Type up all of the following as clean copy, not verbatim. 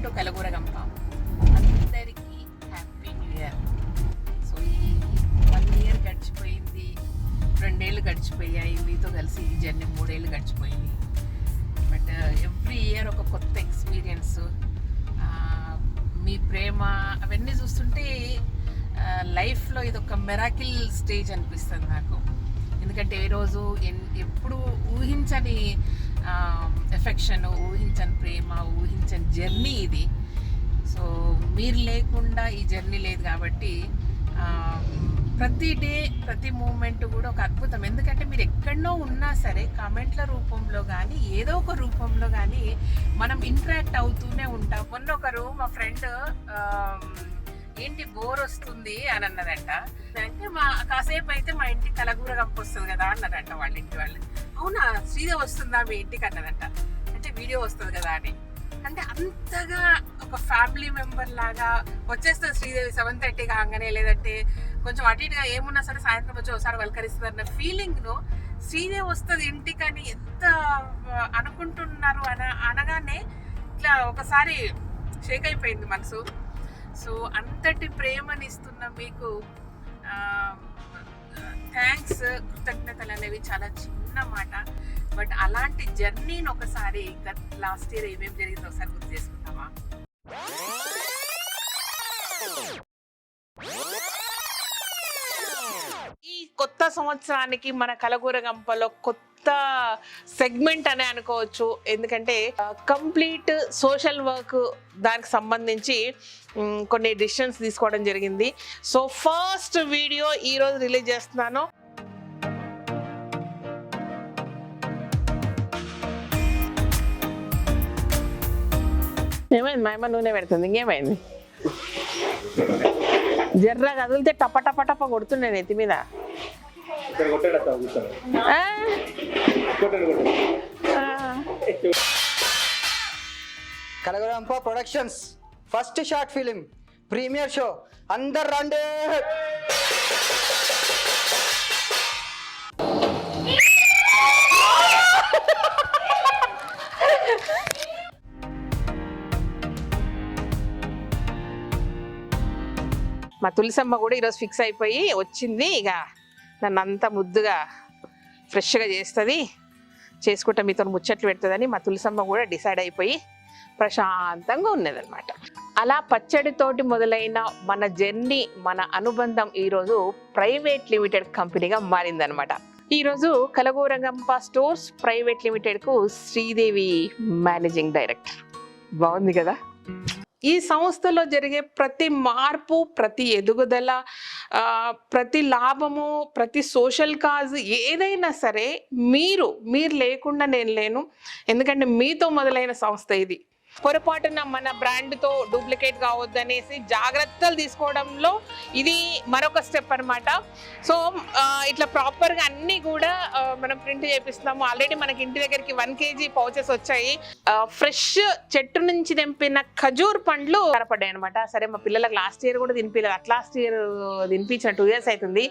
To Kalagooragampa. అందరికీ happy new year. So ఈ 1 year గడిచిపోయింది, 2 ఏళ్ళు గడిచిపోయాయి, మీతో కలిసి ఈ జర్నీ 3 ఏళ్ళు గడిచిపోయింది. బట్ ఎవ్రీ ఇయర్ ఒక కొత్త ఎక్స్పీరియన్స్, మీ ప్రేమ అవన్నీ చూస్తుంటే లైఫ్లో ఇది ఒక మెరాకిల్ స్టేజ్ అనిపిస్తుంది నాకు. ఎందుకంటే ఏ రోజు ఎప్పుడు ఊహించని ఎఫెక్షన్, ఊహించని ప్రేమ, ఊహించని జర్నీ ఇది. సో మీరు లేకుండా ఈ జర్నీ లేదు కాబట్టి ప్రతి డే ప్రతి మూమెంట్ కూడా ఒక అద్భుతం. ఎందుకంటే మీరు ఎక్కడనో ఉన్నా సరే కామెంట్ల రూపంలో కానీ ఏదో ఒక రూపంలో కానీ మనం ఇంటరాక్ట్ అవుతూనే ఉంటాం. మొన్న ఒకరు మా ఫ్రెండ్ ఏంటి బోర్ వస్తుంది అని అన్నదంట. అంటే కాసేపు అయితే మా ఇంటికి కలగూరగంప వస్తుంది కదా అన్నదంట వాళ్ళ ఇంటి వాళ్ళు. అవునా శ్రీదేవి వస్తుందా మీ ఇంటికి అన్నదంట. అంటే వీడియో వస్తుంది కదా అని. అంటే అంతగా ఒక ఫ్యామిలీ మెంబర్ లాగా వచ్చేస్తుంది శ్రీదేవి 7:30 కాగానే, లేదంటే కొంచెం అటు ఇటుగా ఏమున్నా సరే సాయంత్రం వచ్చి ఒకసారి వలకరిస్తుంది అన్న ఫీలింగ్ను శ్రీదేవి వస్తుంది ఇంటికి అని ఎంత అనుకుంటున్నారు అనగానే ఇట్లా ఒకసారి షేక్ అయిపోయింది మనసు. సో అంతటి ప్రేమనిస్తున్న మీకు థ్యాంక్స్, కృతజ్ఞతలు అనేవి చాలా చిన్న మాట. బట్ అలాంటి జర్నీని ఒకసారి లాస్ట్ ఇయర్ ఏమేమి జరిగిందో ఒకసారి గుర్తు చేసుకుంటామా? ఈ కొత్త సంవత్సరానికి మన కలగూరగంపలో కొత్త సెగ్మెంట్ అనే అనుకోవచ్చు. ఎందుకంటే కంప్లీట్ సోషల్ వర్క్ దానికి సంబంధించి కొన్ని డిసిషన్స్ తీసుకోవడం జరిగింది. సో ఫస్ట్ వీడియో ఈరోజు రిలీజ్ చేస్తున్నాను. ఏమైంది? మా అమ్మ నూనె పెడుతుంది, ఇంకేమైంది? జర్ర కదిలితే టప టప టప కొడుతుండే నెత్తి మీద. Kalagooragampa productions first short film premiere show, అందరు రండి. మా తులసమ్మ కూడా ఈరోజు ఫిక్స్ అయిపోయి వచ్చింది. ఇక నన్ను అంతా ముద్దుగా ఫ్రెష్గా చేస్తుంది, చేసుకుంటా మీతో ముచ్చట్లు పెడుతుందని మా తులసమ్మ కూడా డిసైడ్ అయిపోయి ప్రశాంతంగా ఉన్నదన్నమాట. అలా పచ్చడితోటి మొదలైన మన జర్నీ, మన అనుబంధం ఈరోజు ప్రైవేట్ లిమిటెడ్ కంపెనీగా మారిందనమాట. ఈరోజు కలగూరగంప స్టోర్స్ ప్రైవేట్ లిమిటెడ్కు శ్రీదేవి మేనేజింగ్ డైరెక్టర్. బాగుంది కదా? ఈ సంస్థలో జరిగే ప్రతి మార్పు, ప్రతి ఎదుగుదల, ప్రతి లాభము, ప్రతి సోషల్ కాజ్ ఏదైనా సరే మీరు లేకుండా నేను లేను. ఎందుకంటే మీతో మొదలైన సంస్థ ఇది. పొరపాటున మన బ్రాండ్తో డూప్లికేట్ కావద్దనేసి జాగ్రత్తలు తీసుకోవడంలో ఇది మరొక స్టెప్ అనమాట. సో ఇట్లా ప్రాపర్గా అన్నీ కూడా మనం ప్రింట్ చేపిస్తున్నాము. ఆల్రెడీ మనకి ఇంటి దగ్గరికి 1 kg పౌచెస్ వచ్చాయి. ఫ్రెష్ చెట్టు నుంచి తెంపిన ఖజూర్ పండ్లు కనపడ్డాయి అనమాట. సరే మా పిల్లలకు లాస్ట్ ఇయర్ కూడా తినిపించలేదు, లాస్ట్ ఇయర్ తినిపించిన 2 years అవుతుంది.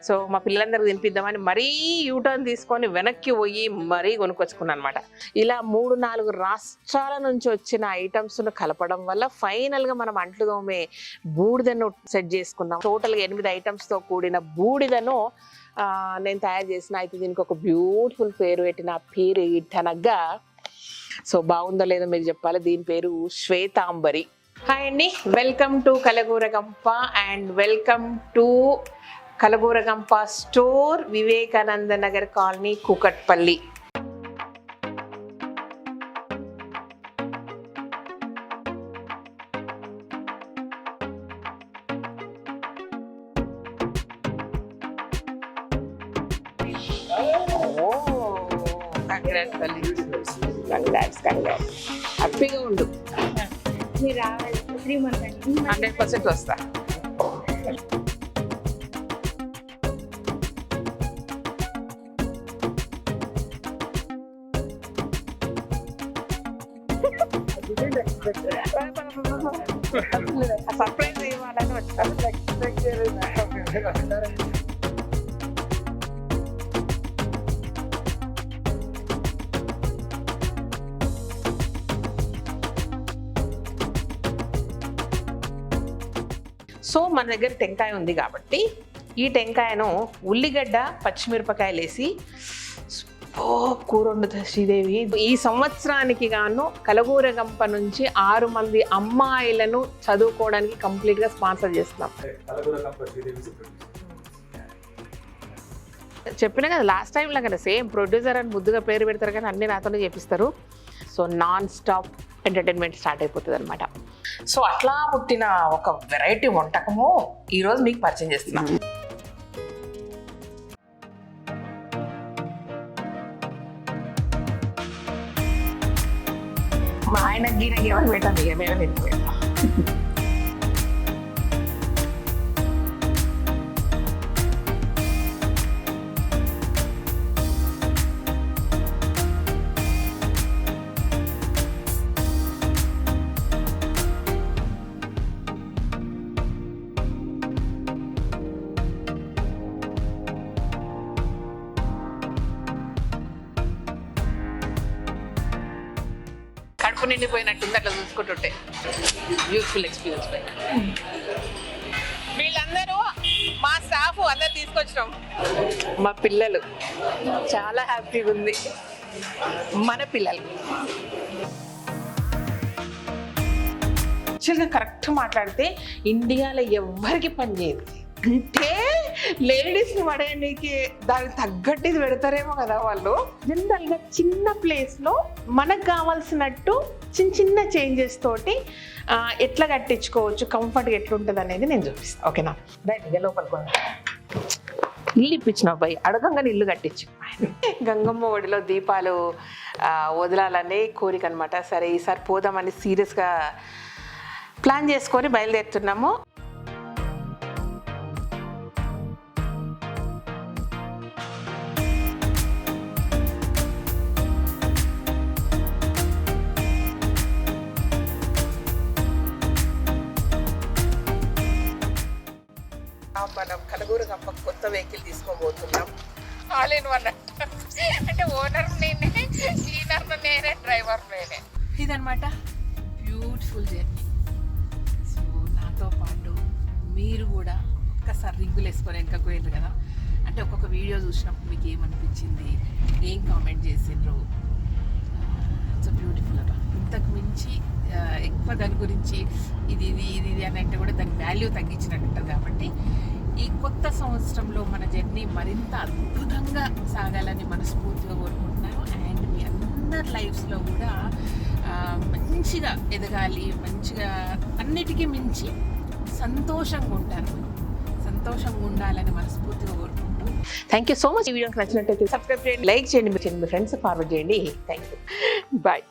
సో మా పిల్లలందరికీ తినిపిద్దామని మరీ యూటర్న్ తీసుకొని వెనక్కి పోయి మరీ కొనుక్కొచ్చుకున్నాను అనమాట. ఇలా 3-4 రాష్ట్రాల నుంచి వచ్చిన ఐటమ్స్ కలపడం వల్ల ఫైనల్ గా మనం అంట్లు తోమే బూడిదను సెట్ చేసుకున్నాం. టోటల్ గా 8 items తో కూడిన బూడిదను నేను తయారు చేసిన. అయితే దీనికి ఒక బ్యూటిఫుల్ పేరు పెట్టిన, పేరు ఇట్టనగ్గా. సో బాగుందో లేదో మీరు చెప్పాలి. దీని పేరు శ్వేతాంబరి. హాయ్ అండి, welcome to Kalagooragampa and welcome to Kalagooragampa store, Vivekananda Nagar colony, Kukatpally. హ్యాపీగా ఉండు. 100% వస్తా. సర్ప్రైజ్ ఇవ్వాలని వచ్చాను. సో మన దగ్గర టెంకాయ ఉంది కాబట్టి ఈ టెంకాయను ఉల్లిగడ్డ పచ్చిమిరపకాయలు వేసి కూర వండుతుంది శ్రీదేవి. ఈ సంవత్సరానికి గాను కలగూరగంప నుంచి 6 మంది అమ్మాయిలను చదువుకోవడానికి కంప్లీట్గా స్పాన్సర్ చేస్తున్నాం. చెప్పినా కదా లాస్ట్ టైం లాగా సేమ్ ప్రొడ్యూసర్ అని ముద్దుగా పేరు పెడతారు కానీ అన్నీ నాతోనే చేపిస్తారు. So non stop entertainment start అయిపోతుంది అనమాట. సో అట్లా పుట్టిన ఒక వెరైటీ వంటకము ఈరోజు మీకు పరిచయం చేస్తున్నాం. మా ఆయన గీనకి ఏమని పెట్టాను ఇక మేము తినిపోయాం. కడుపు నిండిపోయినట్టుంది అట్లా చూసుకుంటుంటే. Useful experience. వీళ్ళందరూ మా స్టాఫ్ అందరు తీసుకొచ్చినాం. మా పిల్లలు చాలా హ్యాపీగా ఉంది. మన పిల్లలు యాక్చువల్గా కరెక్ట్ మాట్లాడితే ఇండియాలో ఎవ్వరికి పని చేయదు. అంటే లేడీస్ని పడేయడానికి దానికి తగ్గట్టు ఇది పెడతారేమో కదా వాళ్ళు. జనరల్గా చిన్న ప్లేస్లో మనకు కావాల్సినట్టు చిన్న చిన్న చేంజెస్ తోటి ఎట్లా కట్టించుకోవచ్చు, కంఫర్ట్గా ఎట్లుంటుంది అనేది నేను చూపిస్తాను. ఓకేనా? రైట్, ఇక లోపలికి ఇల్లు ఇప్పించిన అబ్బాయి అడగంగానే ఇల్లు కట్టించు. గంగమ్మ ఒడిలో దీపాలు వదలాలనే కోరిక అనమాట. సరే ఈసారి పోదామని సీరియస్గా ప్లాన్ చేసుకొని బయలుదేరుతున్నాము. మనం కలగూరగంప కొత్త వెహికల్ తీసుకోబోతున్నాం. ఆల్ ఇన్ వన్ అంటే ఓనర్ నేనే, క్లీనర్ నేనే, డ్రైవర్ నేనే. ఇదనమాట బ్యూటిఫుల్ జర్నీ. సో నాతో పాటు మీరు కూడా ఒక్కసారి రింగులు వేసుకొని వెనకకు వెళ్ళరు కదా. అంటే ఒక్కొక్క వీడియో చూసినప్పుడు మీకు ఏమనిపించింది, ఏం కామెంట్ చేసిండ్రు. సో బ్యూటిఫుల్ అబ్బా. ఇంతకు మించి ఎక్కువ దాని గురించి ఇది ఇది ఇది ఇది అని అంటే కూడా దాని వాల్యూ తగ్గించినట్టు ఉంటుంది. కాబట్టి ఈ కొత్త సంవత్సరంలో మన జర్నీ మరింత అద్భుతంగా సాగాలని మనస్ఫూర్తిగా కోరుకుంటున్నాను. అండ్ మీ అందరి లైఫ్స్లో కూడా మంచిగా ఎదగాలి, మంచిగా అన్నిటికీ మించి సంతోషంగా ఉంటారు, సంతోషంగా ఉండాలని మనస్ఫూర్తిగా కోరుకుంటూ థ్యాంక్ యూ సో మచ్. ఈ వీడియోకి నచ్చినట్టయితే సబ్స్క్రైబ్ చేయండి, లైక్ చేయండి, మీ ఫ్రెండ్స్ ఫార్వర్డ్ చేయండి. Thank you, bye.